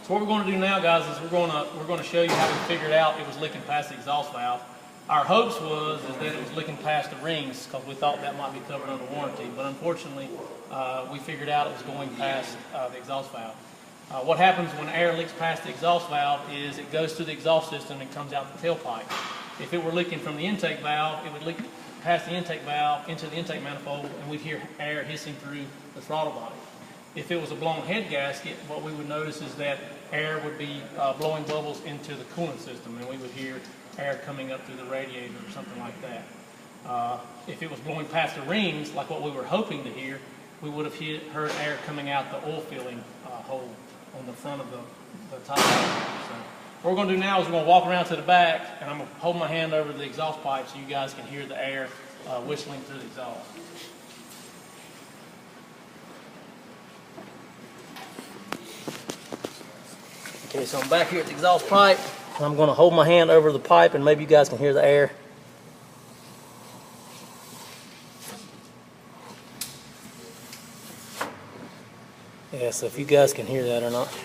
So what we're going to do now, guys, is we're going to show you how we figured out it was leaking past the exhaust valve. Our hopes was that it was leaking past the rings because we thought that might be covered under warranty, but unfortunately we figured out it was going past the exhaust valve. What happens when air leaks past the exhaust valve is it goes through the exhaust system and comes out the tailpipe. If it were leaking from the intake valve, it would leak past the intake valve into the intake manifold, and we'd hear air hissing through the throttle body. If it was a blown head gasket, what we would notice is that air would be blowing bubbles into the coolant system, and we would hear air coming up through the radiator or something like that. If it was blowing past the rings, like what we were hoping to hear, we would have heard air coming out the oil filling hole on the front of the top. So what we're going to do now is we're going to walk around to the back, and I'm going to hold my hand over the exhaust pipe so you guys can hear the air whistling through the exhaust. Okay, so I'm back here at the exhaust pipe, and I'm going to hold my hand over the pipe, and maybe you guys can hear the air. Yeah, so if you guys can hear that or not.